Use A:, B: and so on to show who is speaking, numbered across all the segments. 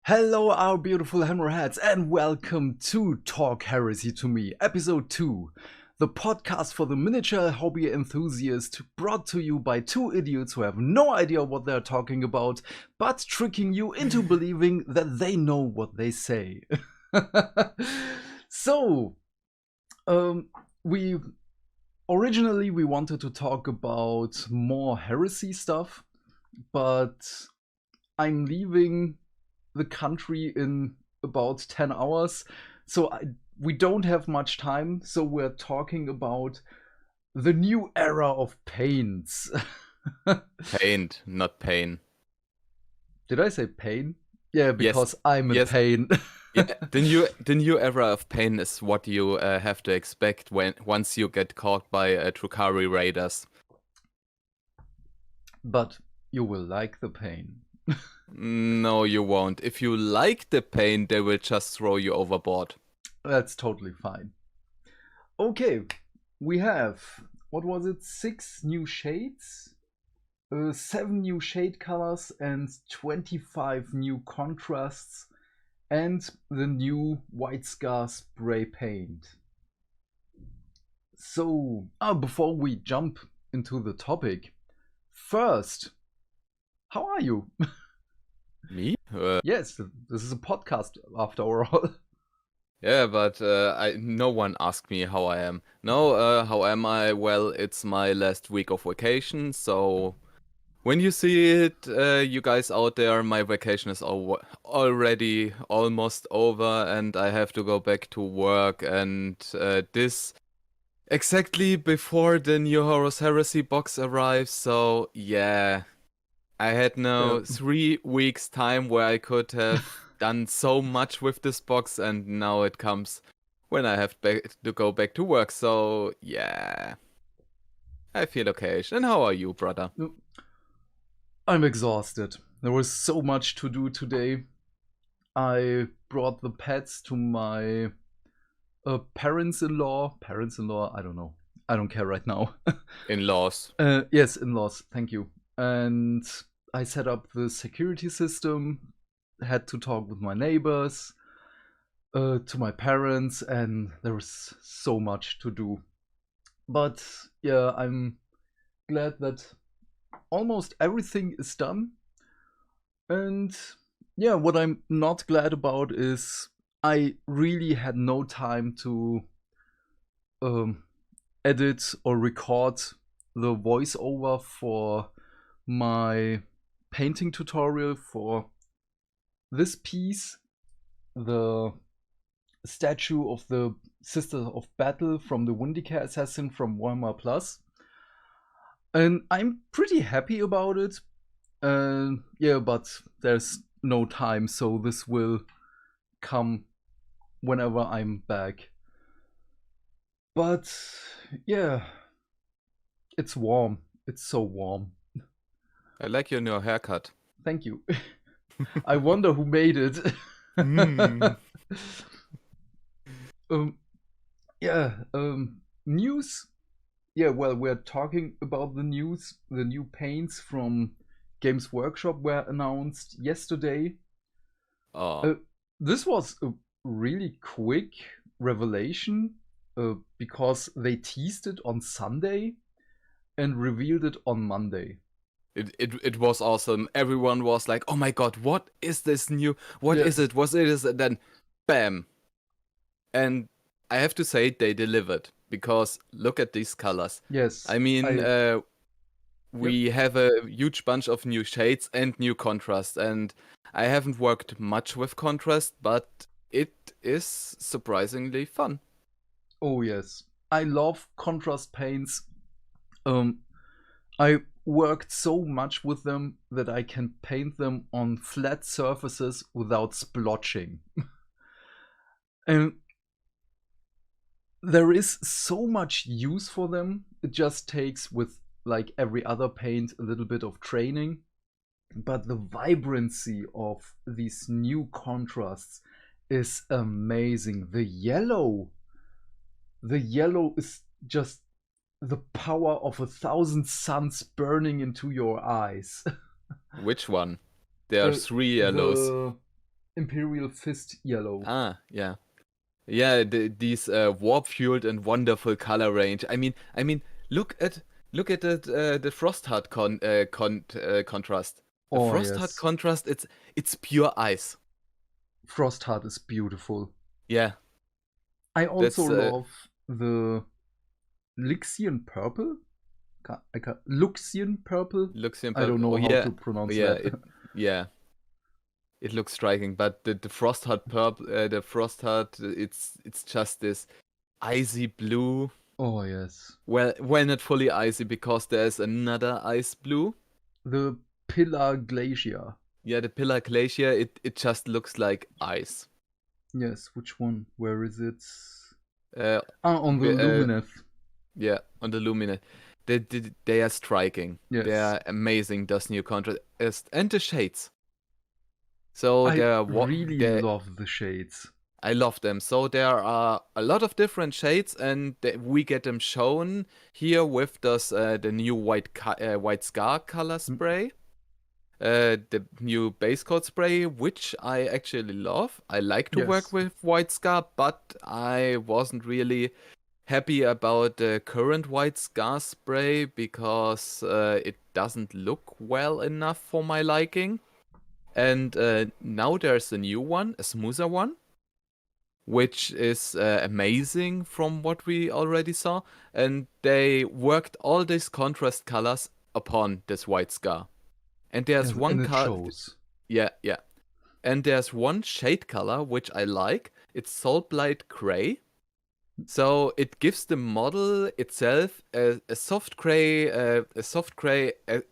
A: Hello, our beautiful hammerheads, and welcome to Talk Heresy to Me, Episode 2, the podcast for the miniature hobby enthusiast, brought to you by two idiots who have no idea what they're talking about, but tricking you into believing that they know what they say. So, we originally wanted to talk about more heresy stuff, but I'm leaving the country in about 10 hours, so we don't have much time, so we're talking about the new era of paints.
B: Paint, not pain.
A: Did I say pain? Yeah,
B: Yes,
A: because I'm in
B: yes.
A: pain.
B: Yeah, the new era of pain is what you have to expect once you get caught by Drukari raiders.
A: But you will like the pain.
B: No, you won't. If you like the pain, they will just throw you overboard.
A: That's totally fine. Okay, we have, what was it, 6 new shades? 7 new shade colors and 25 new contrasts, and the new White Scar spray paint. So, before we jump into the topic, first, how are you?
B: Me?
A: Yes, this is a podcast after all.
B: Yeah, but no one asked me how I am. No, how am I? Well, it's my last week of vacation, so when you see it, you guys out there, my vacation is already almost over, and I have to go back to work. And this exactly before the new Horus Heresy box arrives. So yeah, I had
A: Yeah.
B: now 3 weeks time where I could have done so much with this box, and now it comes when I have to go back to work. So yeah, I feel okay. And how are you, brother?
A: I'm exhausted. There was so much to do today. I brought the pets to my parents-in-law. Parents-in-law, I don't know. I don't care right now.
B: In-laws.
A: Yes, in-laws, thank you. And I set up the security system, had to talk with my neighbors, to my parents, and there was so much to do. But yeah, I'm glad that almost everything is done. And yeah, what I'm not glad about is I really had no time to um, edit or record the voiceover for my painting tutorial for this piece, the statue of the Sister of Battle from the Windicare Assassin from Warhammer Plus. And I'm pretty happy about it. Yeah, but there's no time, so this will come whenever I'm back. But yeah, it's warm. It's so warm.
B: I like your new haircut.
A: Thank you. I wonder who made it. um, yeah, news. Yeah, well, we're talking about the news. The new paints from Games Workshop were announced yesterday.
B: Oh,
A: This was a really quick revelation because they teased it on Sunday and revealed it on Monday.
B: it was awesome. Everyone was like, "Oh my god, what is this new? What
A: Yeah.
B: is it? What is it?" Then, bam! And I have to say they delivered, because look at these colors.
A: Yes.
B: I mean, we have a huge bunch of new shades and new contrast, and I haven't worked much with contrast, but it is surprisingly fun.
A: Oh yes. I love contrast paints. I worked so much with them that I can paint them on flat surfaces without splotching. And there is so much use for them. It just takes, with like every other paint, a little bit of training. But the vibrancy of these new contrasts is amazing. The yellow is just the power of 1,000 suns burning into your eyes.
B: Which one? There are three yellows.
A: Imperial Fist yellow.
B: Ah, yeah. Yeah, these warp-fueled and wonderful color range. I mean, look at the Frostheart contrast. The
A: Oh
B: Frostheart
A: yes,
B: contrast, it's pure ice.
A: Frostheart is beautiful.
B: Yeah,
A: I also
B: that's
A: love the Lixian purple. Luxian purple.
B: looks
A: I don't
B: simple. Oh
A: know how
B: yeah,
A: to
B: oh
A: pronounce
B: yeah,
A: that.
B: yeah. It looks striking, but the Frostheart purple, the Frostheart, it's just this icy blue.
A: Oh yes,
B: Well, not fully icy because there's another ice blue.
A: the Pillar Glacier.
B: Yeah, the Pillar Glacier, it just looks like ice.
A: Yes, which one? Where is it?
B: Uh,
A: On the Lumineth.
B: yeah, on the Lumina. They are striking. They
A: Yes.
B: are amazing, those new contrast. And the shades. So
A: I
B: they're what
A: really
B: they
A: love the shades.
B: I love them. So there are a lot of different shades, and we get them shown here with the new white scar color spray, the new base coat spray, which I actually love. I like to work
A: Yes.
B: with white scar, but I wasn't really happy about the current white scar spray because it doesn't look well enough for my liking. And now there's a new one, a smoother one, which is amazing from what we already saw. And they worked all these contrast colors upon this white scar. And there's
A: Yes,
B: one
A: and it
B: color,
A: shows.
B: yeah, yeah. And there's one shade color which I like. It's Salt Blight Gray. So it gives the model itself a soft gray,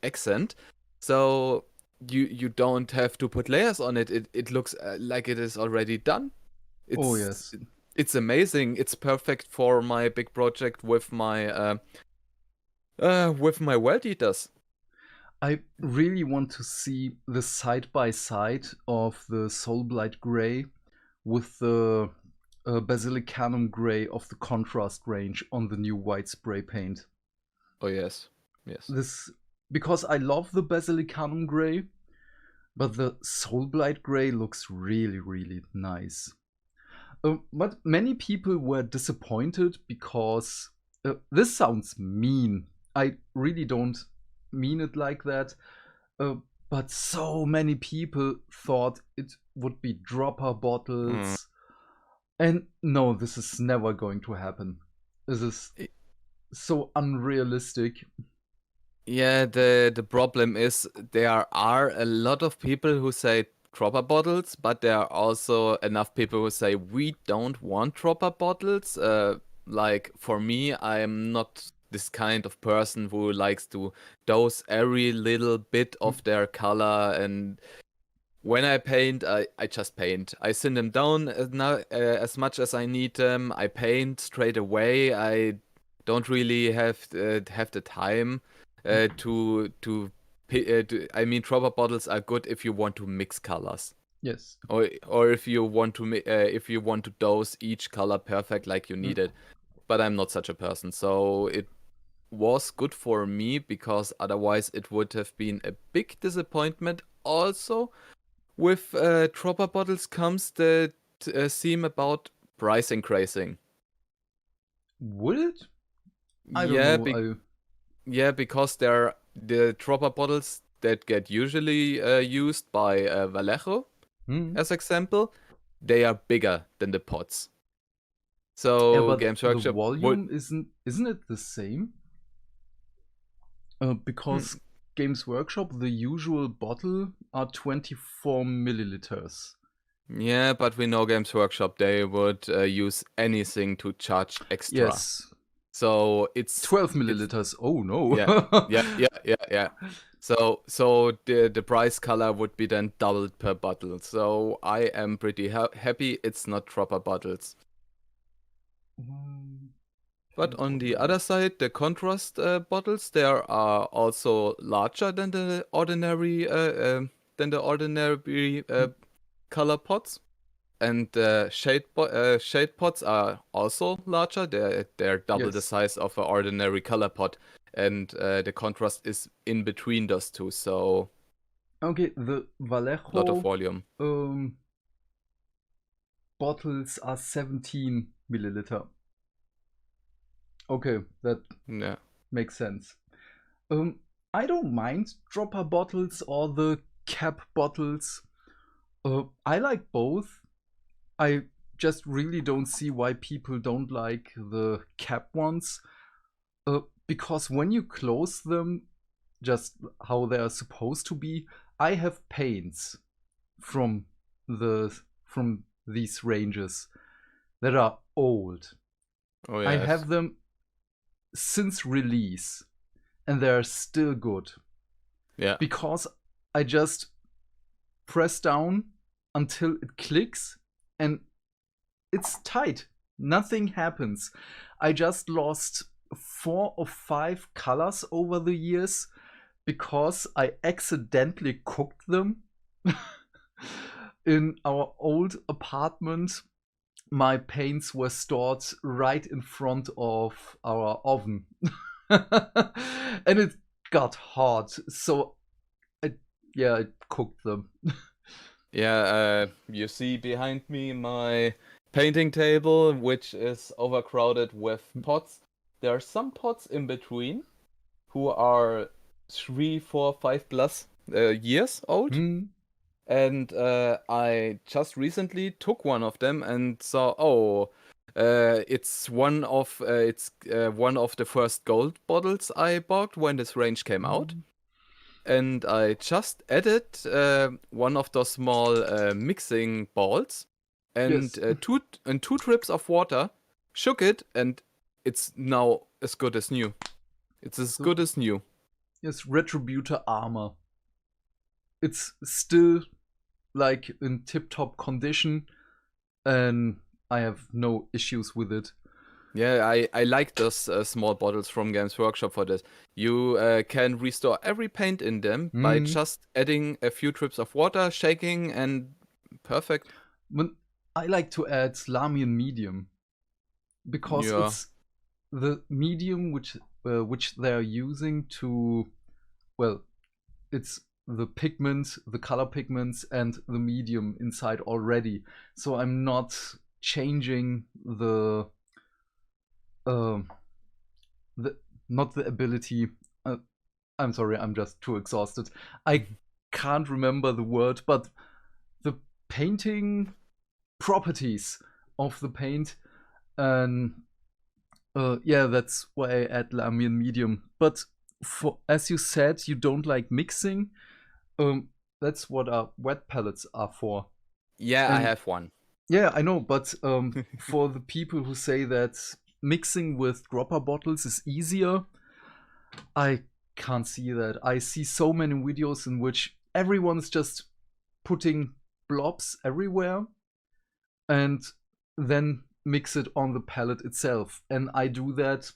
B: accent. So you don't have to put layers on it. It looks like it is already done.
A: Oh
B: It's
A: yes.
B: it's amazing. It's perfect for my big project with my world eaters.
A: I really want to see the side by side of the Soulblight Grey with the Basilicanum Grey of the contrast range on the new white spray paint.
B: Oh yes, yes.
A: This because I love the Basilicanum Grey, but the Soulblight Grey looks really, really nice. But many people were disappointed because this sounds mean. I really don't mean it like that. Uh, but so many people thought it would be dropper
B: Mm.
A: bottles. And no, this is never going to happen. This is
B: I-
A: so unrealistic.
B: Yeah, the problem is there are a lot of people who say dropper bottles, but there are also enough people who say we don't want dropper bottles. Like for me, I am not this kind of person who likes to dose every little bit of their color. And when I paint, I just paint. I send them down as much as I need them. I paint straight away. I don't really have the time I mean, dropper bottles are good if you want to mix colors,
A: Yes.
B: or if you want to if you want to dose each color perfect like you need it. But I'm not such a person, so it was good for me because otherwise it would have been a big disappointment. Also, with dropper bottles comes the theme about price increasing.
A: Would it? I don't
B: Yeah,
A: know.
B: Yeah, because they're the dropper bottles that get usually used by Vallejo,
A: Hmm.
B: as example, they are bigger than the pots.
A: Yeah,
B: So
A: but
B: Games
A: the
B: Workshop would,
A: volume isn't it the same?
B: hmm,
A: Because Games Workshop, the usual bottle are 24 milliliters.
B: yeah, but we know Games Workshop, they would use anything to charge extra.
A: Yes,
B: So
A: 12 milliliters. Oh no.
B: yeah. So the price color would be then doubled per bottle. So I am pretty happy it's not dropper bottles. But
A: Paint
B: on the
A: volume.
B: other side, the contrast bottles, they are also larger than the ordinary color pots, and shade pots are also larger. They're double the
A: Yes.
B: size of an ordinary color pot, and the contrast is in between those two, so
A: Okay, the
B: a lot of
A: Vallejo
B: volume.
A: um, bottles are 17 milliliter. Okay, that
B: Yeah.
A: makes sense. I don't mind dropper bottles or the cap bottles. I like both. I just really don't see why people don't like the cap ones. Because when you close them, just how they are supposed to be, I have paints from from these ranges that are old.
B: Oh
A: I
B: yes.
A: have them since release, and they're still good
B: Yeah.
A: because I just press down until it clicks and it's tight. Nothing happens. I just lost 4 or 5 colors over the years because I accidentally cooked them. In our old apartment, my paints were stored right in front of our oven. And it got hot, so I cooked them.
B: Yeah, you see behind me my painting table, which is overcrowded with pots. There are some pots in between who are 3, 4, 5+ years old.
A: Hmm.
B: And I just recently took one of them and saw, oh, it's one of the first gold bottles I bought when this range came out. And I just added one of those small mixing balls and
A: Yes.
B: two drips of water, shook it, and it's now as good as new. It's as
A: So
B: good as new.
A: yes, Retributor armor. It's still like in tip-top condition, and I have no issues with it.
B: Yeah, I like those small bottles from Games Workshop for this. You can restore every paint in them by
A: Mm.
B: just adding a few drips of water, shaking, and perfect.
A: But I like to add Lamian medium because
B: Yeah.
A: it's the medium which they're using to, well, it's the pigment, the color pigments, and the medium inside already. So I'm not changing um the not the ability. Uh, I'm sorry, I'm just too exhausted. I can't remember the word, but the painting properties of the paint, and yeah, that's why I add Lamian medium. But for, as you said, you don't like mixing. Um, that's what our wet palettes are for.
B: Yeah, I
A: And
B: have one.
A: yeah, I know, but for the people who say that mixing with dropper bottles is easier, I can't see that. I see so many videos in which everyone's just putting blobs everywhere and then mix it on the palette itself. And I do that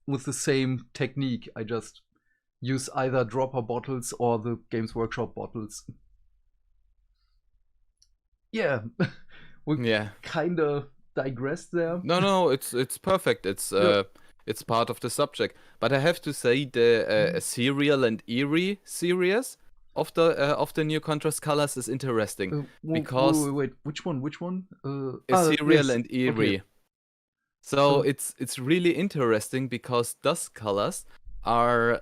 A: with the same technique. I just use either dropper bottles or the Games Workshop bottles. Yeah, we
B: Yeah.
A: kind of digressed there.
B: No, it's perfect.
A: Yeah.
B: It's part of the subject. But I have to say the Serial and Eerie series of the new contrast colors is interesting because
A: Wait. Which one? Which one?
B: Serial
A: Yes.
B: and
A: Okay.
B: Eerie. So
A: Uh,
B: it's really interesting because those colors are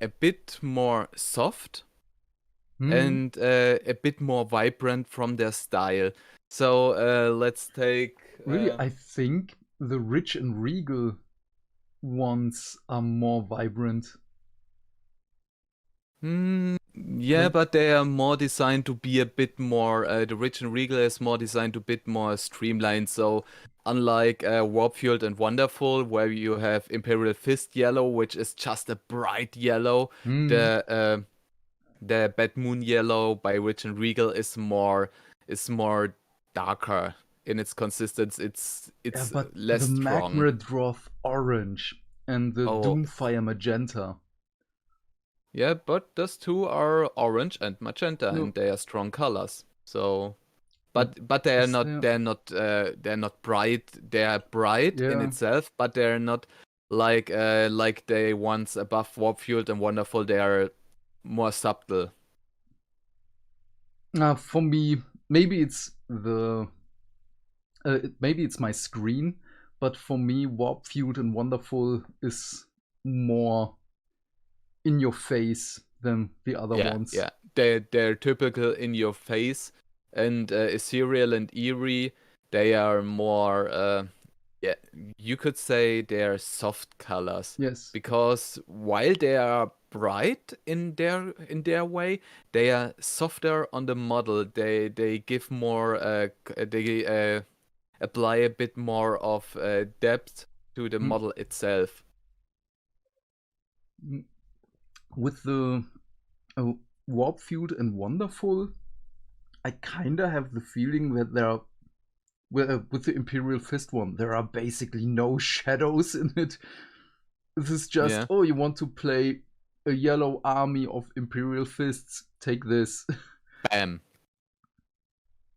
B: a bit more soft
A: hmm.
B: and a bit more vibrant from their style. So let's take.
A: Really, I think the rich and regal ones are more vibrant.
B: Yeah,
A: When
B: but they are more designed to be a bit more. The Rich and Regal is more designed to bit more streamlined. So, unlike Warp Fueled and Wonderful, where you have Imperial Fist Yellow, which is just a bright yellow,
A: hmm.
B: the uh, the Bad Moon Yellow by Rich and Regal is more darker in its consistency.
A: Yeah,
B: It's
A: but the
B: less strong.
A: Magma Dwarf orange and the
B: Oh,
A: Doomfire magenta.
B: yeah, but those two are orange and magenta,
A: No,
B: and they are strong colors. So.
A: but
B: But they are
A: is
B: not
A: there?
B: they're not bright. They are bright in
A: Yeah.
B: itself, but they're not like they once above Warp Fueled and Wonderful. They are more subtle.
A: For me, maybe it's maybe it's my screen, but for me, Warp Fueled and Wonderful is more in your face than the other
B: Yeah,
A: ones.
B: yeah. They're typical in your face, and ethereal and eerie, they are more yeah, you could say they're soft colors,
A: Yes.
B: because while they are bright in their way, they are softer on the model. They give more they apply a bit more of depth to the
A: Mm,
B: model itself.
A: With the uh, Warp Fueled and Wonderful, I kinda have the feeling that there are with the Imperial Fist one, there are basically no shadows in it. This is just,
B: Yeah.
A: oh, you want to play a yellow army of Imperial Fists? Take this.
B: Bam.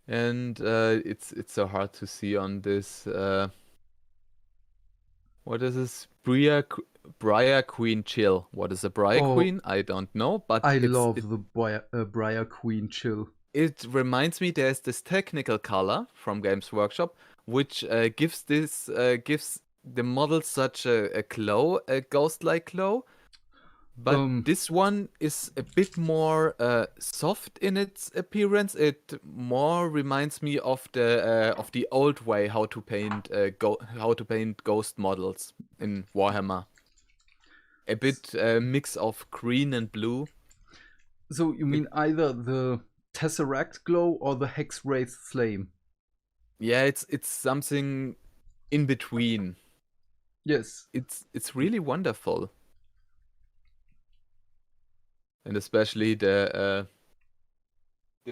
B: And it's so hard to see on this. What is this? Briar Queen Chill. What is a Briar
A: Oh,
B: Queen? I don't know, but
A: I love the Briar Queen chill.
B: it reminds me there's this technical color from Games Workshop, which gives the model such a glow, a ghost-like glow. But
A: Um,
B: this one is a bit more soft in its appearance. It more reminds me of the old way how to paint how to paint ghost models in Warhammer. A bit mix of green and blue.
A: so you
B: It,
A: mean either the Tesseract glow or the Hex Wraith flame?
B: yeah, it's something in between.
A: Yes.
B: It's really wonderful, and especially the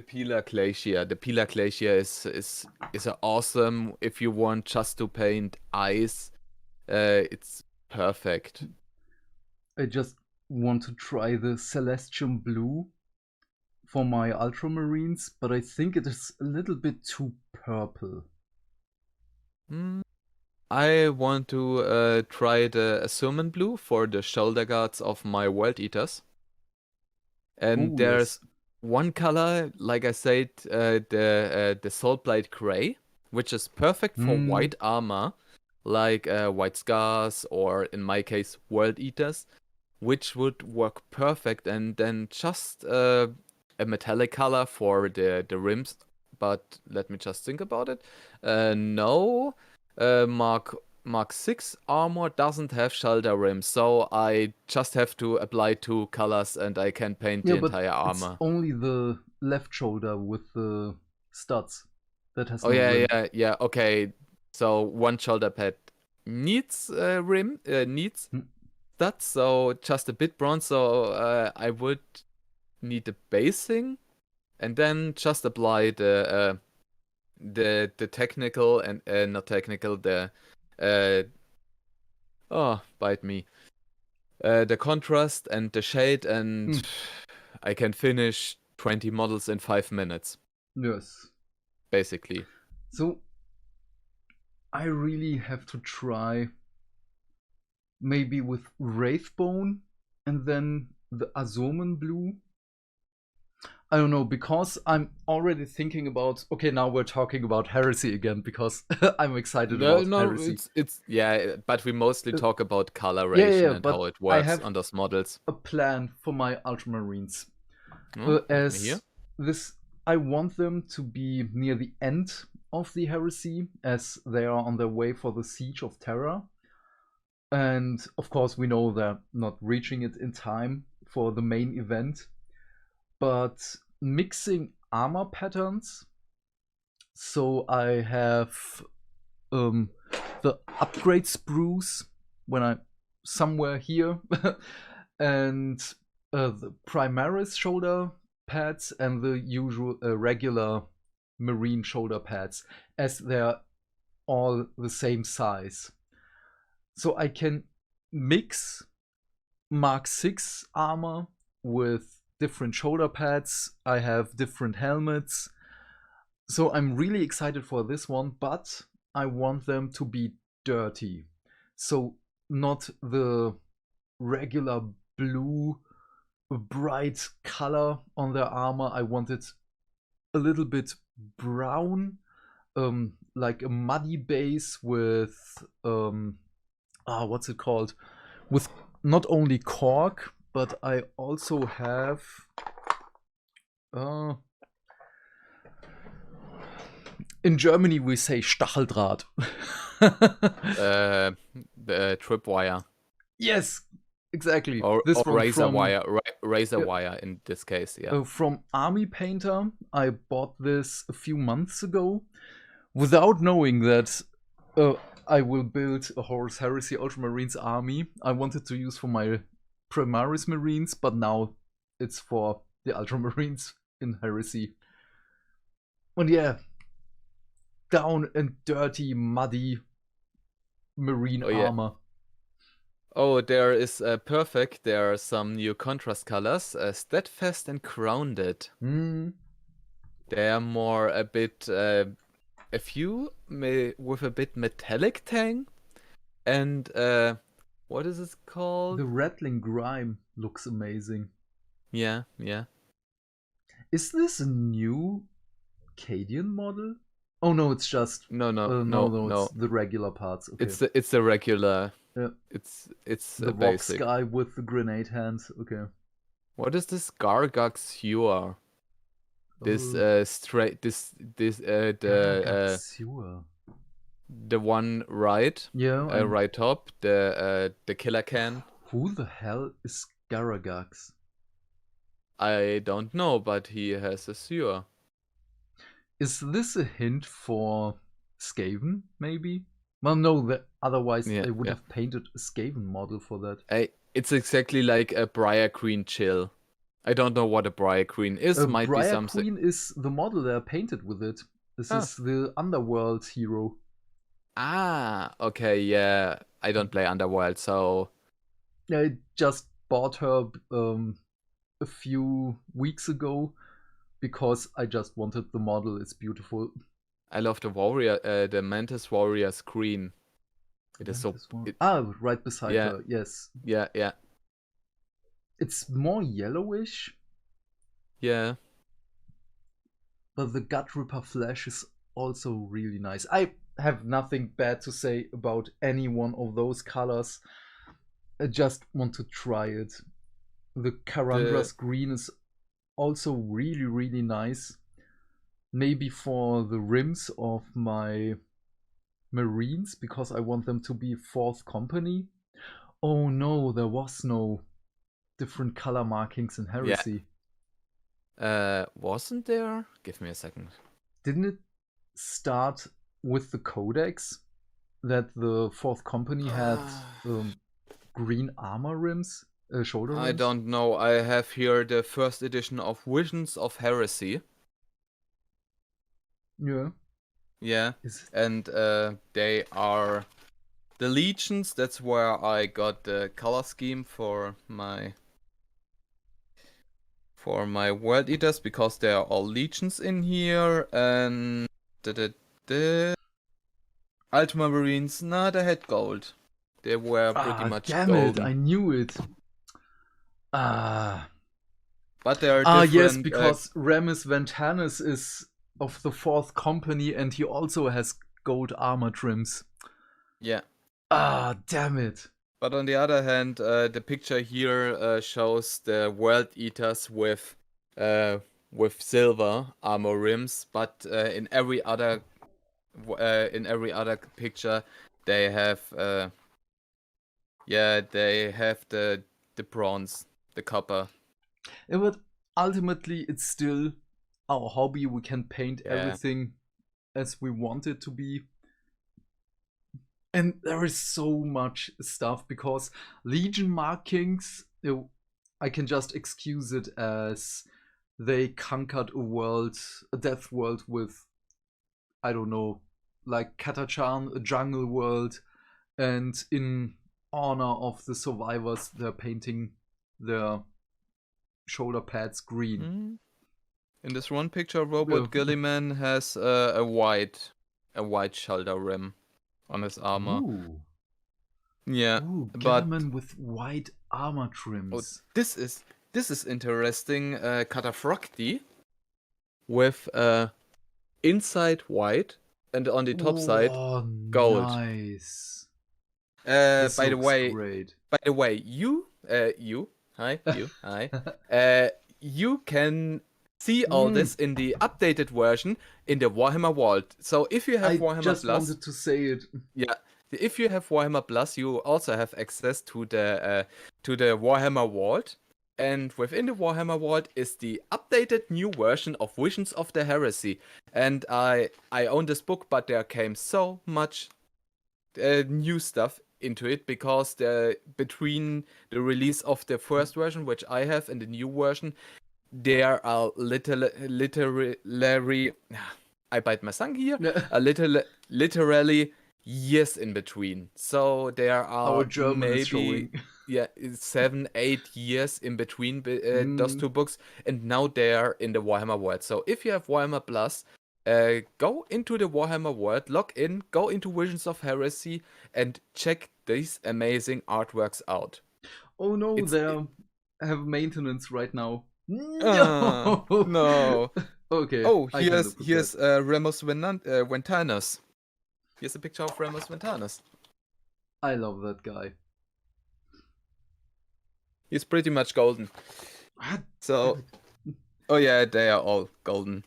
B: Pilar Glacier. The Pilar Glacier is awesome if you want just to paint ice. It's perfect.
A: I just want to try the Celestium Blue for my Ultramarines, but I think it is a little bit too purple.
B: Mm, I want to try the Assumen Blue for the shoulder guards of my World Eaters. And
A: Oh, yes.
B: there's one color, like I said, the Soul Blight Gray, which is perfect for
A: Hmm.
B: white armor, like White Scars or in my case World Eaters, which would work perfect. And then just a metallic color for the rims. But let me just think about it. No, Mark 6 armor doesn't have shoulder rims, so I just have to apply two colors and I can paint
A: Yeah,
B: the
A: but
B: entire
A: it's
B: armor.
A: only the left shoulder with the studs that has
B: Oh
A: no rim.
B: yeah, okay. So one shoulder pad needs needs
A: Hmm.
B: that, so just a bit bronze, so I would need the basing and then just apply the technical and not technical, the uh oh, bite me. The contrast and the shade, and
A: Hmm.
B: I can finish 20 models in 5 minutes,
A: Yes.
B: basically.
A: So I really have to try maybe with Wraithbone and then the Azomen Blue. I don't know, because I'm already thinking about. Okay, now we're talking about Heresy again because I'm excited
B: No,
A: about
B: no,
A: Heresy.
B: it's yeah, but we mostly
A: Uh,
B: talk about
A: yeah,
B: coloration and how
A: but
B: it
A: I
B: works
A: have
B: on those models.
A: a plan for my Ultramarines.
B: Oh, let me hear.
A: As this, I want them to be near the end of the Heresy, as they are on their way for the Siege of Terra. And of course, we know they're not reaching it in time for the main event. But mixing armor patterns. So I have um, the upgrade sprues when I'm somewhere here, and the Primaris shoulder pads and the usual regular marine shoulder pads, as they're all the same size. So I can mix Mark 6 armor with different shoulder pads. I have different helmets. So I'm really excited for this one, but I want them to be dirty. So not the regular blue bright color on their armor. I want it a little bit brown, like a muddy base with what's it called? With not only cork, but I also have in Germany we say Stacheldraht.
B: The tripwire.
A: Yes, exactly.
B: Or
A: This one
B: razor
A: from
B: wire, razor wire in this case, yeah.
A: from Army Painter. I bought this a few months ago without knowing that I will build a Horus Heresy Ultramarines army. I wanted to use for my Primaris Marines, but now it's for the Ultramarines in Heresy. And yeah, down and dirty, muddy marine armor.
B: Oh, there is perfect. There are some new contrast colors, steadfast and grounded. They are more a bit, a few with a bit metallic tang, and what is it called?
A: The Rattling Grime looks amazing.
B: Yeah, yeah.
A: Is this a new Cadian model? Oh no, it's just
B: no,
A: it's the regular parts. Okay.
B: It's the regular.
A: Yeah.
B: It's
A: the Vox
B: basic
A: guy with the grenade hands. Okay.
B: What is this Gargak Sewer? This straight the one right.
A: Yeah.
B: Right top, the killer can.
A: Who the hell is Garagax?
B: I don't know, but he has a sewer.
A: Is this a hint for Skaven, maybe? Well, no, otherwise they would have painted a Skaven model for that.
B: It's exactly like a Briar Queen chill. I don't know what a Briar Queen is. Might be something.
A: Briar Queen is the model they're painted with it. This is the Underworld Hero.
B: Ah, okay, yeah. I don't play Underworld, so...
A: Yeah, I just bought her a few weeks ago because I just wanted the model. It's beautiful.
B: I love the warrior, the Mantis Warrior screen. It is
A: right beside her. Yes.
B: Yeah, yeah.
A: It's more yellowish.
B: Yeah.
A: But the Gut Ripper flesh is also really nice. I have nothing bad to say about any one of those colors. I just want to try it. The Carandra's green is also really, really nice. Maybe for the rims of my Marines, because I want them to be 4th company. Oh no, there was no different color markings in Heresy.
B: Wasn't there? Give me a second.
A: Didn't it start with the Codex that the 4th company had green armor rims, shoulder rims?
B: I don't know. I have here the first edition of Visions of Heresy.
A: Yeah.
B: Yeah. And they are the legions. That's where I got the color scheme for my World Eaters, because they are all legions in here. And the Ultramarines, nah, they had gold. They were pretty much
A: damn
B: golden.
A: It, I knew it.
B: But they are different.
A: Yes, because Remus Ventanis is of the 4th company and he also has gold armor trims.
B: Yeah.
A: Damn it.
B: But on the other hand, the picture here shows the World Eaters with silver armor rims, but in every other picture they have they have the bronze, the copper.
A: Yeah, but ultimately it's still our hobby. We can paint everything as we want it to be. And there is so much stuff because Legion markings, I can just excuse it as they conquered a death world with, I don't know, like Katachan, a jungle world, and in honor of the survivors, they're painting their shoulder pads green.
B: In this one picture, Robot Gilliman has a white shoulder rim on his armor.
A: Ooh.
B: Yeah.
A: Ooh, Gilliman with white armor trims.
B: Oh, this is interesting. Cataphracti with inside white, and on the top side,
A: Oh,
B: gold.
A: nice.
B: By
A: This
B: the
A: looks
B: way,
A: great.
B: hi, you can see all
A: Mm,
B: this in the updated version in the Warhammer Vault. So if you have
A: I
B: Warhammer
A: just
B: Plus,
A: wanted to say it.
B: yeah, if you have Warhammer Plus, you also have access to the Warhammer Vault. And within the Warhammer Vault is the updated new version of Visions of the Heresy. And I own this book, but there came so much new stuff into it because between the release of the first version, which I have, and the new version, there are literally I bite my tongue here. Literally years in between. So there
A: Our
B: are
A: German is
B: maybe
A: showing.
B: 7-8 years in between those
A: Mm.
B: two books, and now they're in the Warhammer world. So if you have Warhammer Plus, go into the Warhammer world, log in, go into Visions of Heresy, and check these amazing artworks out.
A: Oh no,
B: It's
A: they have maintenance right now. No.
B: no.
A: Okay,
B: Oh,
A: I can live with that.
B: here's Ramos Ventanas. Here's a picture of Ramos Ventanas.
A: I love that guy.
B: He's pretty much golden.
A: What?
B: So, oh yeah, they are all golden.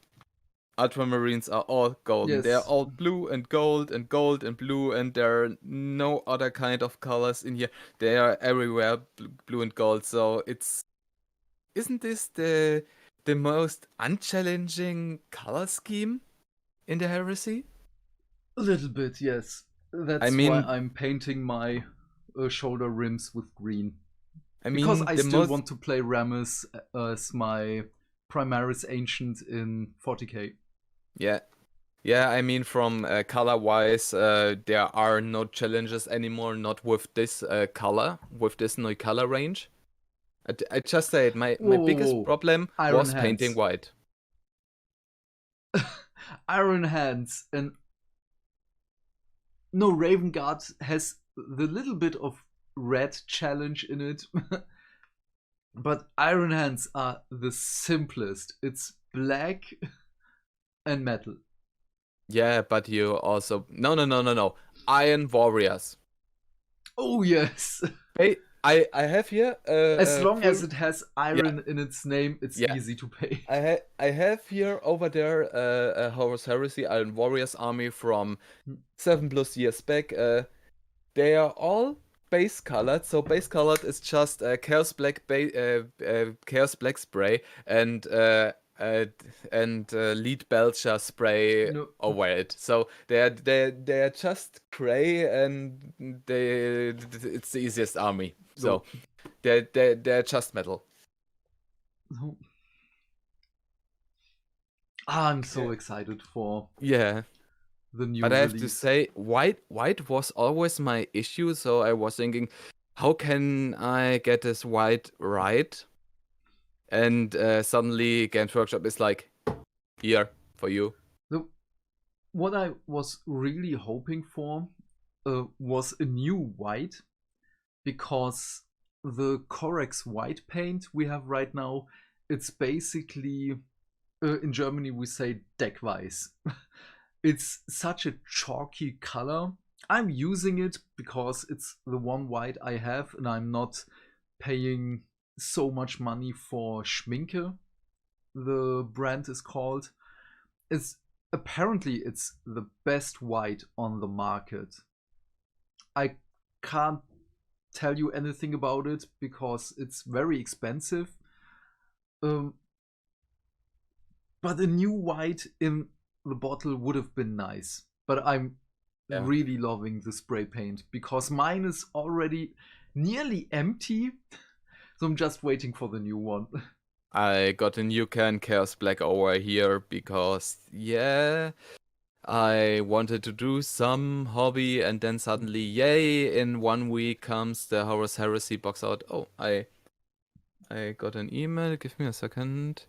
B: Ultramarines are all golden.
A: Yes.
B: They are all blue and gold and gold and blue, and there are no other kind of colors in here. They are everywhere blue and gold. So isn't this the most unchallenging color scheme in the Heresy?
A: A little bit, yes. That's
B: I
A: why
B: mean,
A: I'm painting my shoulder rims with green.
B: I
A: Because
B: mean
A: I
B: the
A: still
B: most
A: want to play Rammus as my Primaris Ancient in 40k.
B: yeah. Yeah, I mean, from color-wise, there are no challenges anymore, not with this color, with this new color range. I just said my
A: Whoa, whoa,
B: biggest
A: whoa.
B: problem
A: Iron
B: was
A: Hands.
B: painting white.
A: Iron Hands and no, Raven Guard has the little bit of red challenge in it. But Iron Hands are the simplest. It's black and metal.
B: Yeah, but you also no. Iron Warriors.
A: Oh yes.
B: Hey, I have here
A: As long
B: full
A: as it has
B: yeah
A: iron in its name, it's
B: yeah.
A: easy to pay.
B: I have here over there a Horus Heresy Iron Warriors army from 7+ years back. They are all base colored. So base colored is just chaos black chaos black spray and lead belcher spray
A: No.
B: over it. So they're just gray, and it's the easiest army. So they're just metal.
A: No. I'm so excited for
B: Yeah.
A: the new
B: But I have
A: release.
B: to say, white was always my issue, so I was thinking, how can I get this white right? And suddenly Games Workshop is like, here, for you.
A: What I was really hoping for was a new white, because the Corex white paint we have right now, it's basically, in Germany we say Deckweiß. It's such a chalky color. I'm using it because it's the one white I have, and I'm not paying so much money for Schminke. The brand is called. It's apparently it's the best white on the market. I can't tell you anything about it because it's very expensive. But a new white in the bottle would have been nice. But I'm really loving the spray paint because mine is already nearly empty. So I'm just waiting for the new one.
B: I got a new can Chaos Black over here because, yeah, I wanted to do some hobby, and then suddenly, yay, in 1 week comes the Horus Heresy box out. Oh, I got an email. Give me a second.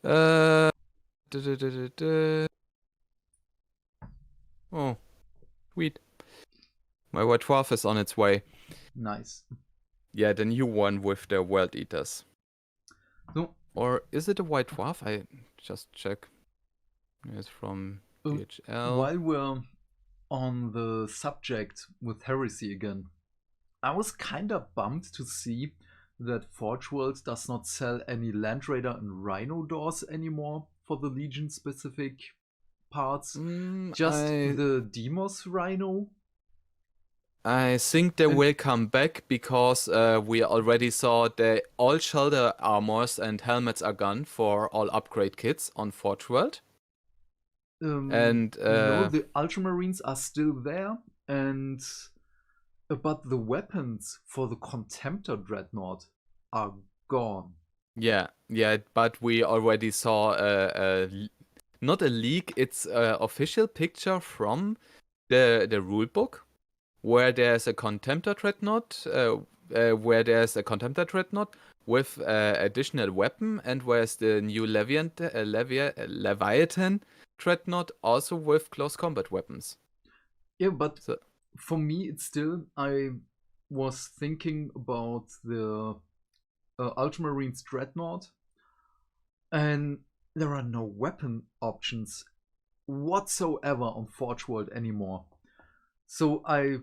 B: Oh, sweet. My White Dwarf is on its way.
A: Nice.
B: Yeah, the new one with the World Eaters.
A: No.
B: Or is it a White Dwarf? I just check. It's from DHL.
A: While we're on the subject with Heresy again, I was kinda bummed to see that Forge World does not sell any Land Raider and Rhino doors anymore for the Legion specific parts. Just
B: I
A: the Demos Rhino.
B: think they
A: And
B: will come back because we already saw the all shoulder armors and helmets are gone for all upgrade kits on Forge World. And
A: no, the Ultramarines are still there, and but the weapons for the Contemptor Dreadnought are gone.
B: yeah, but we already saw not a leak, it's an official picture from the rulebook where there's a Contemptor Dreadnought, with additional weapon, and where's the new Leviathan Dreadnought also with close combat weapons.
A: Yeah, but
B: So
A: for me, it's still. I was thinking about the Ultramarines Dreadnought, and there are no weapon options whatsoever on Forge World anymore. So I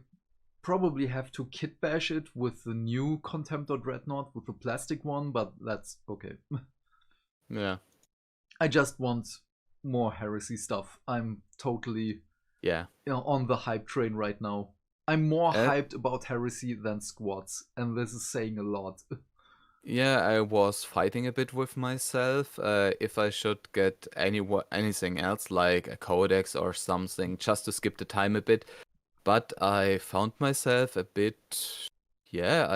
A: probably have to kit bash it with the new Contemptor Dreadnought with the plastic one, but that's okay.
B: yeah,
A: I just want more Heresy stuff. I'm totally on the hype train right now. I'm more
B: Uh,
A: hyped about Heresy than Squads, and this is saying a lot.
B: yeah. I was fighting a bit with myself if I should get anything else like a codex or something just to skip the time a bit. But I found myself a bit, yeah,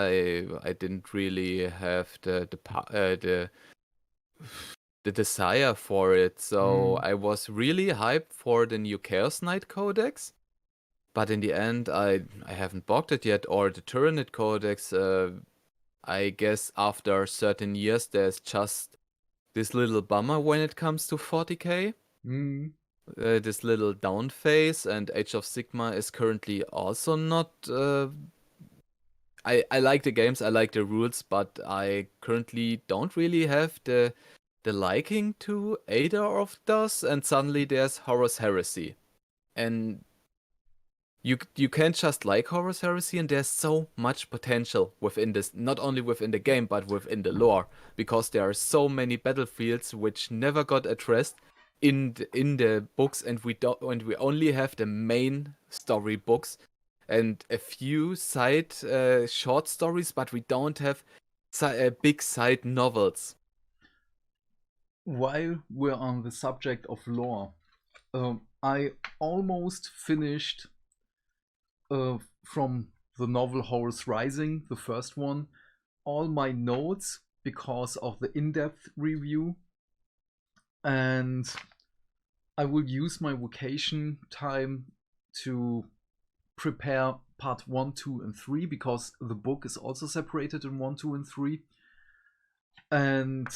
B: I didn't really have the desire for it. So I was really hyped for the new Chaos Knight Codex. But in the end, I haven't bought it yet, or the Tyranid Codex. I guess after certain years, there's just this little bummer when it comes to 40k. This little down phase, and Age of Sigma is currently also not. I like the games, I like the rules, but I currently don't really have the liking to either of those. And suddenly there's Horus Heresy, and you can't just like Horus Heresy, and there's so much potential within this, not only within the game but within the lore, because there are so many battlefields which never got addressed in the books, and we only have the main story books and a few side short stories, but we don't have big side novels.
A: While we're on the subject of lore, I almost finished from the novel Horus Rising, the first one, all my notes because of the in-depth review, and I will use my vacation time to prepare part 1, 2, and 3 because the book is also separated in 1, 2, and 3. And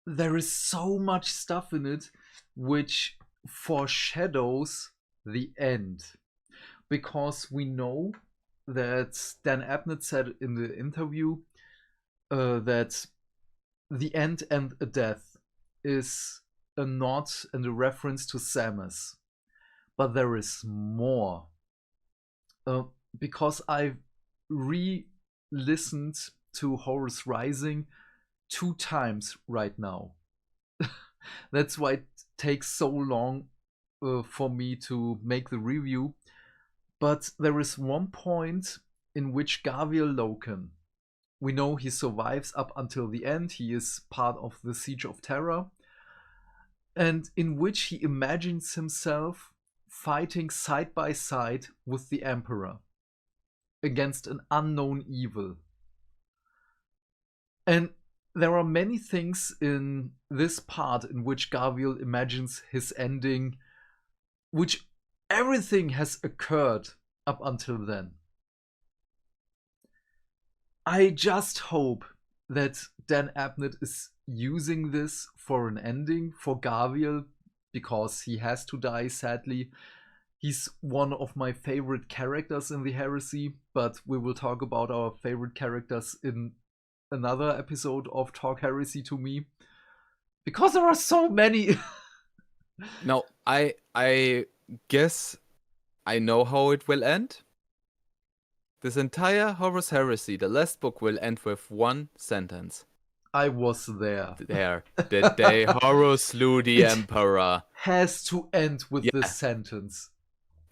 A: there is so much stuff in it which foreshadows the end. Because we know that Dan Abnett said in the interview that the end and a death is a nod and a reference to Samus. But there is more. Because I've re-listened to Horus Rising 2 times right now. That's why it takes so long for me to make the review. But there is one point in which Gaviel Loken, we know he survives up until the end, he is part of the Siege of Terra, and in which he imagines himself fighting side by side with the Emperor against an unknown evil. And there are many things in this part in which Gaviel imagines his ending, which everything has occurred up until then. I just hope that Dan Abnett is using this for an ending for Gaviel, because he has to die, sadly. He's one of my favorite characters in the Heresy, but we will talk about our favorite characters in another episode of Talk Heresy to Me. Because there are so many.
B: Now, I guess I know how it will end. This entire Horus Heresy, the last book, will end with one sentence.
A: I was there.
B: There. The day Horus slew the
A: It
B: Emperor.
A: has to end with this
B: Yeah.
A: sentence.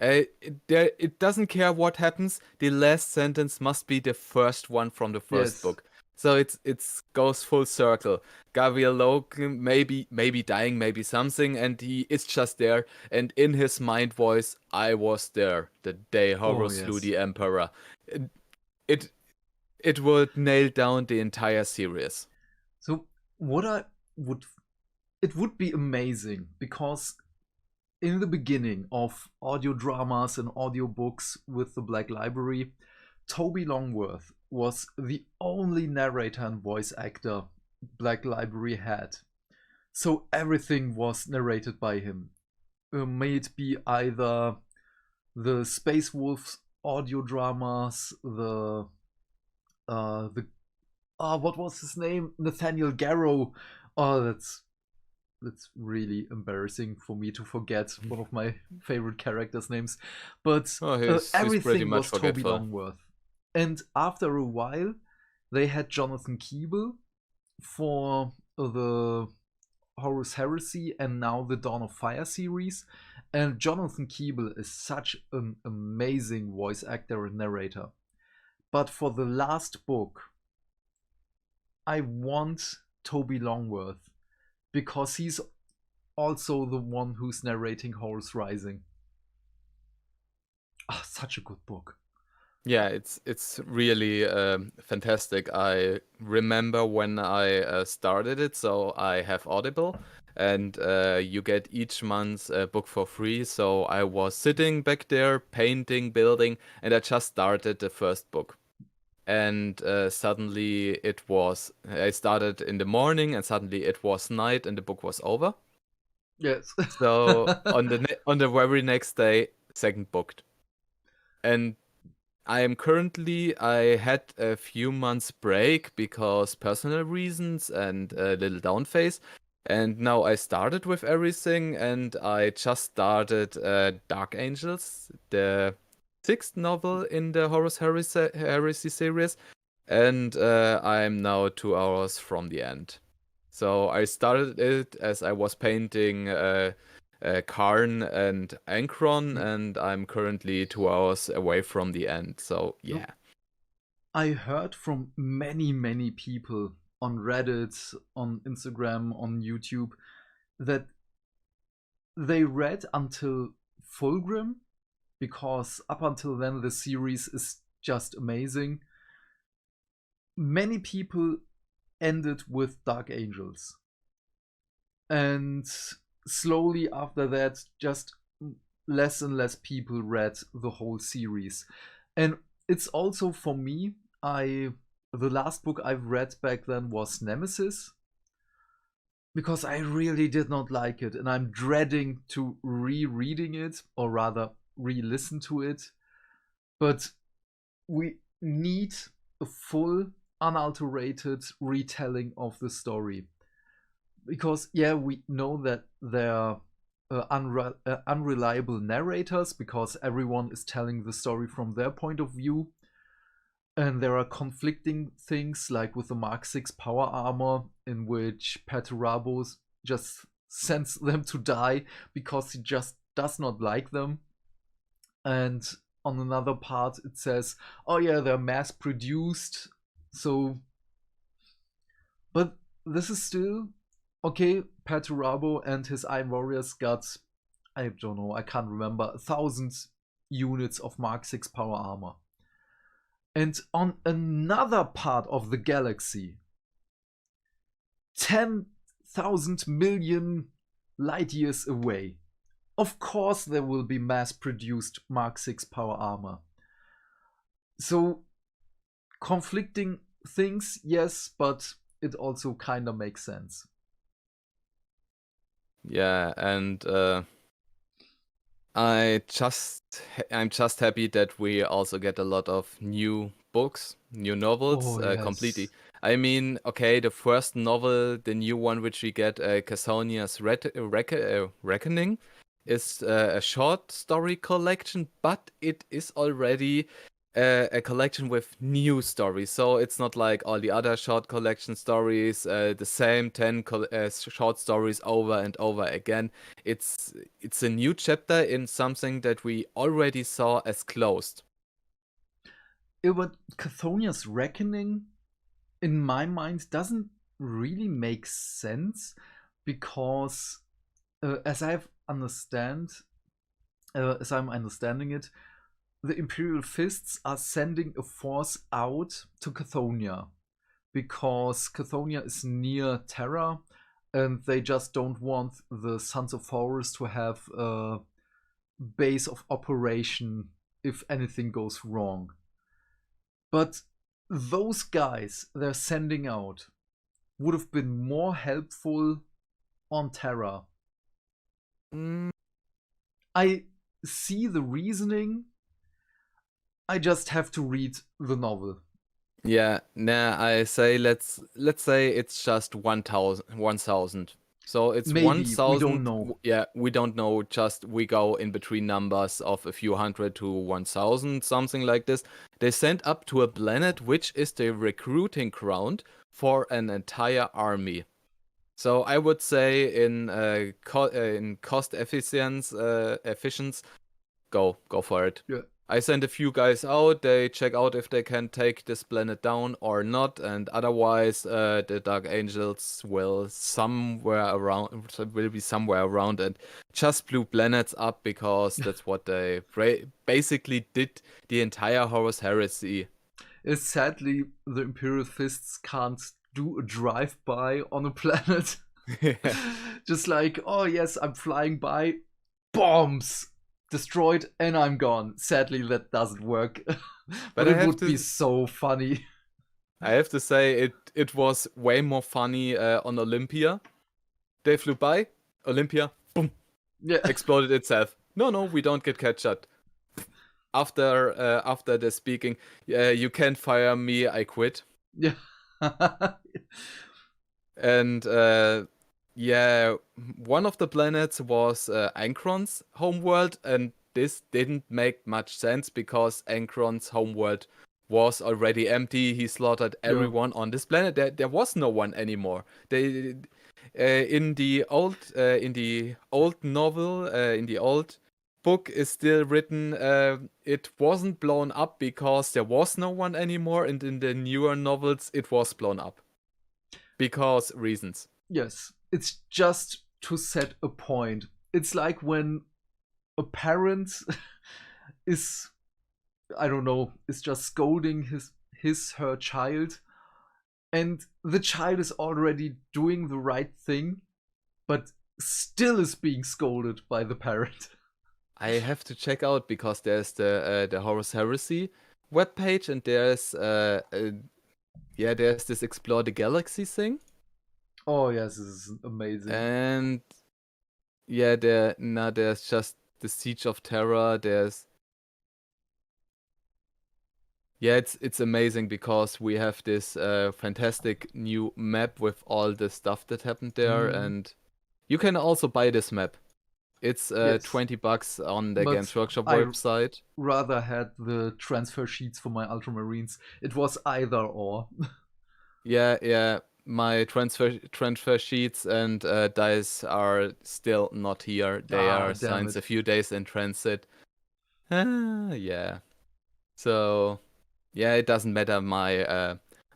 B: It doesn't care what happens. The last sentence must be the first one from the first
A: Yes.
B: book. So it's goes full circle. Gabriel Logan maybe dying, maybe something, and he is just there. And in his mind voice, I was there the day
A: Oh
B: Horus slew
A: yes.
B: the Emperor. It it would nail down the entire series.
A: So what I would it would be amazing because in the beginning of audio dramas and audiobooks with the Black Library, Toby Longworth was the only narrator and voice actor Black Library had. So everything was narrated by him. May it be either the Space Wolves audio dramas, the what was his name? Nathaniel Garrow. Oh, that's really embarrassing for me to forget one of my favorite characters' names. But
B: Oh, he's pretty
A: everything
B: much
A: was Toby
B: forgetful.
A: Longworth. And after a while, they had Jonathan Keeble for the Horus Heresy and now the Dawn of Fire series. And Jonathan Keeble is such an amazing voice actor and narrator. But for the last book, I want Toby Longworth because he's also the one who's narrating Horus Rising. Ah, such a good book.
B: Yeah, it's really fantastic. I remember when I started it, so I have Audible, and you get each month a book for free. So I was sitting back there, painting, building, and I just started the first book. And suddenly I started in the morning, and suddenly it was night, and the book was over.
A: Yes.
B: So on the very next day, second booked. And I had a few months break because personal reasons and a little down phase. And now I started with everything, and I just started Dark Angels, the sixth novel in the Horus Heresy series. And I'm now 2 hours from the end. So I started it as I was painting Karn and Ankron, and I'm currently 2 hours away from the end. So yeah.
A: I heard from many people on Reddit, on Instagram, on YouTube that they read until Fulgrim because up until then the series is just amazing. Many people ended with Dark Angels. And slowly after that, just less and less people read the whole series. And it's also for me, the last book I've read back then was Nemesis because I really did not like it and I'm dreading to rereading it or rather re-listen to it. But we need a full unalterated retelling of the story because yeah, we know that they're unreliable narrators because everyone is telling the story from their point of view, and there are conflicting things like with the Mark 6 power armor in which Perturabos just sends them to die because he just does not like them. And on another part it says, oh yeah, they're mass produced. So but this is still okay. Perturabo and his Iron Warriors got, I don't know, I can't remember, 1,000 units of Mark 6 power armor. And on another part of the galaxy, 10,000 million light years away, of course there will be mass produced Mark 6 power armor. So, conflicting things, yes, but it also kind of makes sense.
B: Yeah, and I'm just happy that we also get a lot of new books, new novels,
A: Oh, yes.
B: completely. I mean, okay, the first novel, the new one which we get, Cassonia's Reckoning, is a short story collection, but it is already a collection with new stories. So it's not like all the other short collection stories, the same 10 short stories over and over again. It's a new chapter in something that we already saw as closed.
A: But Chthonia's Reckoning, in my mind, doesn't really make sense because, as as I'm understanding it, the Imperial Fists are sending a force out to Chthоnia because Chthоnia is near Terra, and they just don't want the Sons of Horus to have a base of operation if anything goes wrong. But those guys they're sending out would have been more helpful on Terra.
B: Mm,
A: I see the reasoning. I just have to read the novel.
B: yeah, nah, I say let's say it's just 1,000. So it's
A: Maybe, we don't
B: 1,000.
A: know.
B: Yeah, we don't know. Just we go in between numbers of a few hundred to 1,000, something like this. They sent up to a planet which is the recruiting ground for an entire army. So I would say in cost efficiency, go for it.
A: Yeah.
B: I send a few guys out, they check out if they can take this planet down or not, and otherwise the Dark Angels will be somewhere around and just blew planets up because that's what they basically did the entire Horus Heresy.
A: Sadly, the Imperial Fists can't do a drive-by on a planet. Just like, oh yes, I'm flying by, bombs, destroyed, and I'm gone. Sadly, that doesn't work. But it would be so funny.
B: I have to say, it was way more funny on Olympia. They flew by, Olympia, boom,
A: Yeah.
B: exploded itself. No, we don't get captured. After the speaking, you can't fire me, I quit.
A: Yeah.
B: And yeah, one of the planets was Ankron's homeworld, and this didn't make much sense because Ankron's homeworld was already empty. He slaughtered everyone on this planet. There was no one anymore. They in the old novel, in the old book is still written it wasn't blown up because there was no one anymore, and in the newer novels it was blown up because reasons.
A: Yes, it's just to set a point. It's like when a parent is, I don't know, is just scolding her child, and the child is already doing the right thing, but still is being scolded by the parent.
B: I have to check out because there's the Horus Heresy webpage, and there's there's this Explore the Galaxy thing.
A: Oh yes, this is amazing.
B: And yeah, there's just the Siege of Terra. It's amazing because we have this fantastic new map with all the stuff that happened there, and you can also buy this map. It's
A: Yes.
B: $20 on the
A: But
B: Games Workshop
A: I
B: website.
A: rather had the transfer sheets for my Ultramarines. It was either or.
B: Yeah. My transfer sheets and dice are still not here. They are since a few days in transit. Yeah. So yeah, it doesn't matter. My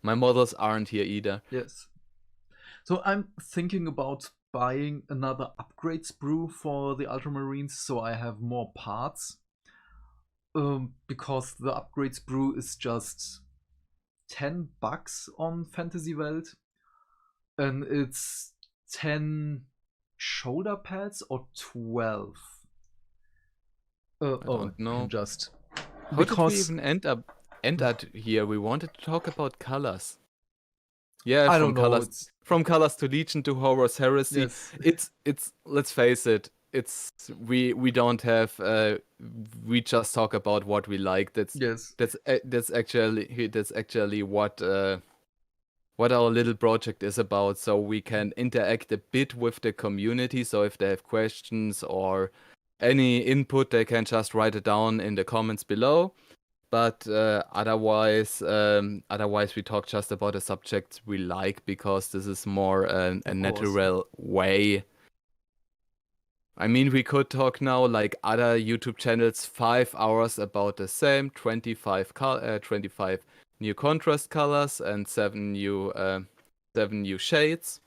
B: models aren't here either.
A: Yes. So I'm thinking about buying another upgrade sprue for the Ultramarines so I have more parts. Because the upgrade sprue is just $10 on Fantasy Welt, and it's 10 shoulder pads or 12.
B: I don't know.
A: Just
B: how did we even end up here? We wanted to talk about colors. Yeah,
A: I don't know.
B: From colors to Legion to Horus Heresy.
A: Yes.
B: It's let's face it. It's we don't have we just talk about what we like. That's actually what what our little project is about, so we can interact a bit with the community. So if they have questions or any input, they can just write it down in the comments below. But otherwise we talk just about the subjects we like, because this is more a natural way. I mean, we could talk now like other YouTube channels 5 hours about the same 25 new contrast colors and 7 new shades.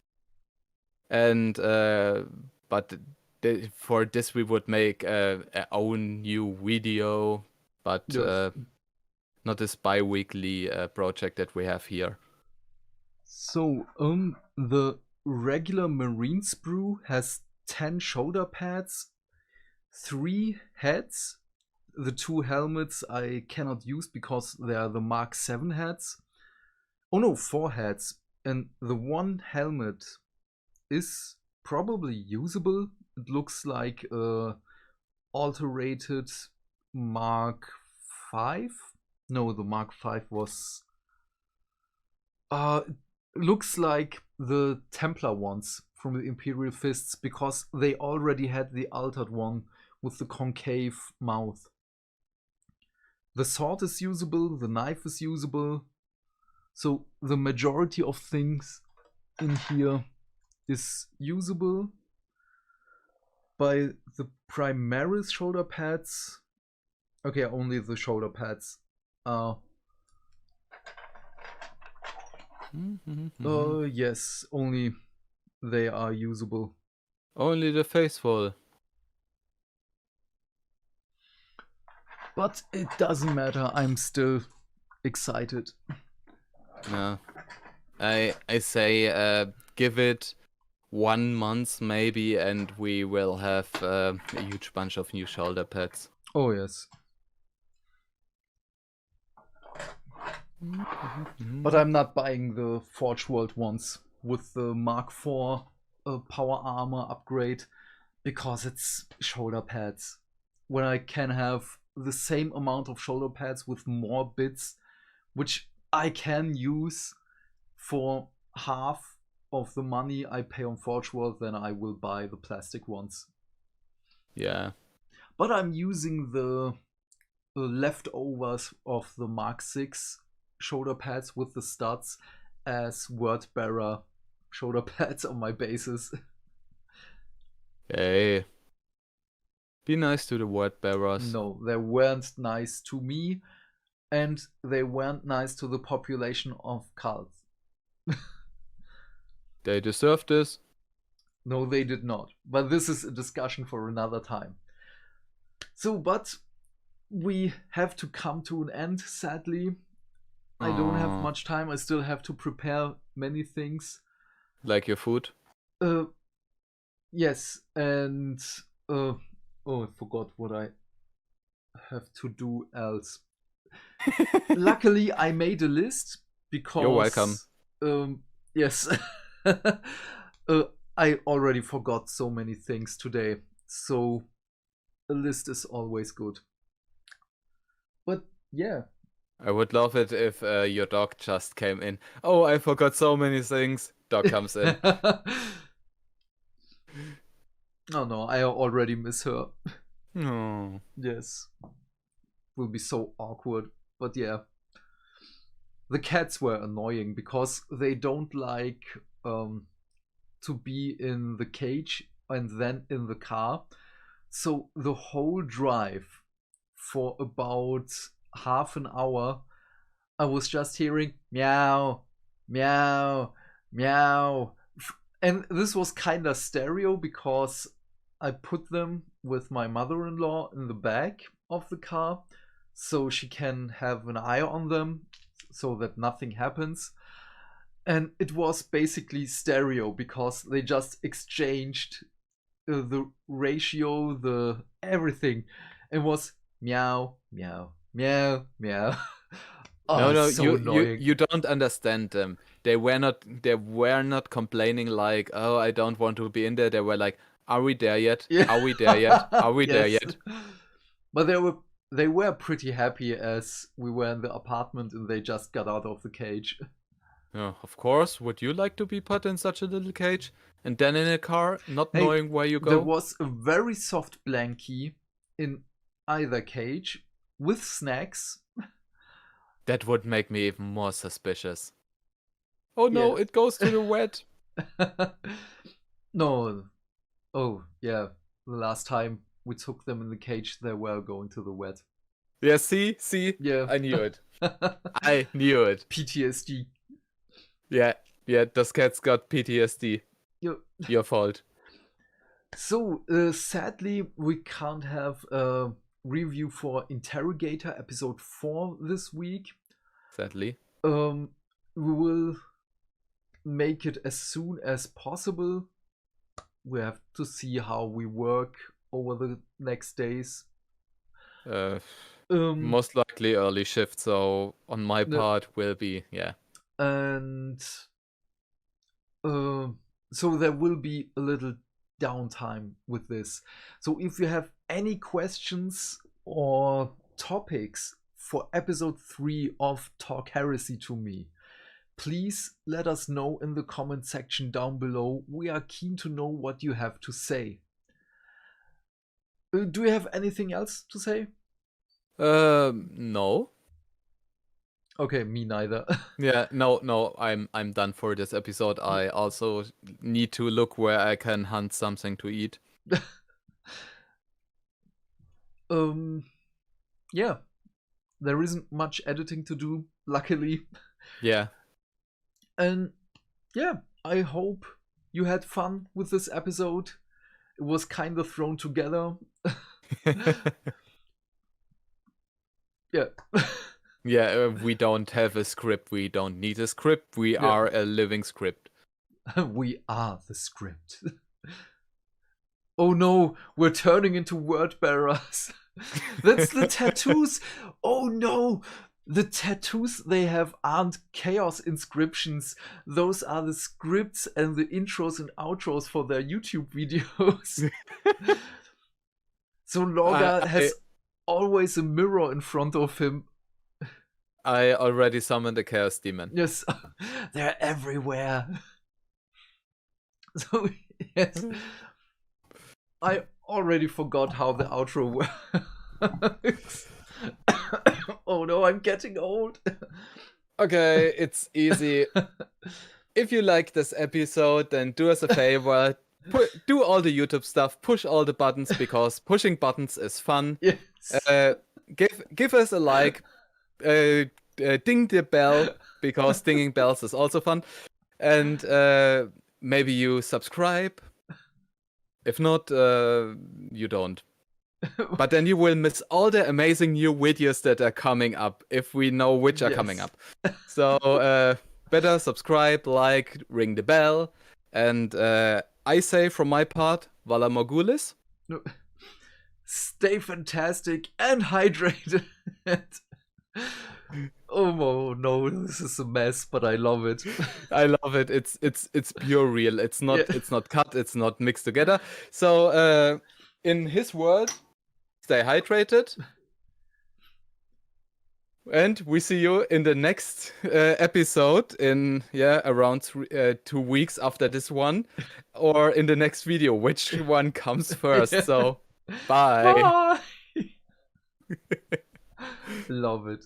B: And but for this we would make our own new video, but
A: Yes.
B: not this bi-weekly project that we have here.
A: So, the regular Marine sprue has 10 shoulder pads, 3 heads. The 2 helmets I cannot use because they are the Mark 7 heads. Oh no, 4 heads. And the 1 helmet is probably usable. It looks like a alterated Mark 5. No, the Mark 5 was it looks like the Templar ones from the Imperial fists, because they already had the altered one with the concave mouth. The sword is usable, the knife is usable, so the majority of things in here is usable. By the Primaris shoulder pads, okay, only the shoulder pads are yes, only they are usable.
B: Only the faithful.
A: But it doesn't matter, I'm still excited.
B: Yeah. I say give it 1 month maybe, and we will have a huge bunch of new shoulder pads.
A: Oh yes. But I'm not buying the Forge World ones with the Mark IV power armor upgrade, because it's shoulder pads. When I can have the same amount of shoulder pads with more bits, which I can use for half of the money I pay on Forge World, then I will buy the plastic ones.
B: Yeah.
A: But I'm using the leftovers of the Mark 6 shoulder pads with the studs as word bearer shoulder pads on my bases.
B: Hey. Be nice to the word bearers.
A: No, they weren't nice to me, and they weren't nice to the population of cults.
B: They deserve this.
A: No, they did not. But this is a discussion for another time. So, but we have to come to an end, sadly. I don't have much time. I still have to prepare many things.
B: Like your food?
A: Yes, and oh, I forgot what I have to do else. Luckily, I made a list because
B: You're welcome.
A: Yes, I already forgot so many things today, so a list is always good. But yeah.
B: I would love it if your dog just came in. Oh, I forgot so many things. Dog comes in.
A: Oh no, I already miss her.
B: No.
A: Yes. Will be so awkward. But yeah. The cats were annoying because they don't like to be in the cage and then in the car. So the whole drive for about half an hour, I was just hearing meow, meow, meow. And this was kind of stereo because I put them with my mother-in-law in the back of the car so she can have an eye on them so that nothing happens. And it was basically stereo because they just exchanged the ratio, the everything. It was meow, meow, meow, meow.
B: Oh, no,
A: so
B: you don't understand them. They were not complaining like, oh, I don't want to be in there. They were like, are we there yet?
A: Yeah.
B: Are we there yet? Are we there yet?
A: But they were pretty happy as we were in the apartment and they just got out of the cage.
B: Yeah, of course. Would you like to be put in such a little cage and then in a car, not
A: Hey,
B: knowing where you
A: there
B: go?
A: was a very soft blankie in either cage with snacks.
B: That would make me even more suspicious. Oh
A: Yeah.
B: no, it goes to the wet.
A: No. Oh, yeah. The last time we took them in the cage, they were going to the wet.
B: Yeah, see?
A: Yeah.
B: I knew it. I knew it.
A: PTSD.
B: Yeah, those cats got PTSD.
A: Yeah.
B: Your fault.
A: So, sadly, we can't have a review for Interrogator episode 4 this week.
B: Sadly.
A: We will make it as soon as possible. We have to see how we work over the next days.
B: Most likely early shift, so on my
A: No.
B: part will be, yeah.
A: And so there will be a little downtime with this. So if you have any questions or topics for episode 3 of Talk Heresy to me, please let us know in the comment section down below. We are keen to know what you have to say. Do you have anything else to say?
B: No.
A: Okay, me neither.
B: Yeah, no, I'm done for this episode. I also need to look where I can hunt something to eat.
A: Yeah. There isn't much editing to do, luckily.
B: Yeah.
A: And yeah, I hope you had fun with this episode. It was kind of thrown together. Yeah.
B: Yeah, we don't have a script. We don't need a script. We are a living script.
A: We are the script. Oh no, we're turning into word bearers. That's the tattoos. Oh no, the tattoos they have aren't chaos inscriptions. Those are the scripts and the intros and outros for their YouTube videos. So Lorga has always a mirror in front of him.
B: I already summoned a chaos demon.
A: Yes, they're everywhere. So yes, I already forgot how the outro works. Oh no, I'm getting old.
B: Okay, it's easy. If you like this episode, then do us a favor. Do all the YouTube stuff, push all the buttons, because pushing buttons is fun.
A: Yes.
B: Give us a like, ding the bell, because dinging bells is also fun, and maybe you subscribe. If not, you don't. But then you will miss all the amazing new videos that are coming up, if we know which are coming up. So better subscribe, like, ring the bell, and I say from my part, Vala Morgulis.
A: Stay fantastic and hydrated. Oh no, this is a mess, but I love it.
B: I love it. It's pure real. It's not cut. It's not mixed together. So in his world, stay hydrated. And we see you in the next episode in around 2 weeks after this one, or in the next video, which one comes first. Yeah. So bye.
A: Love it.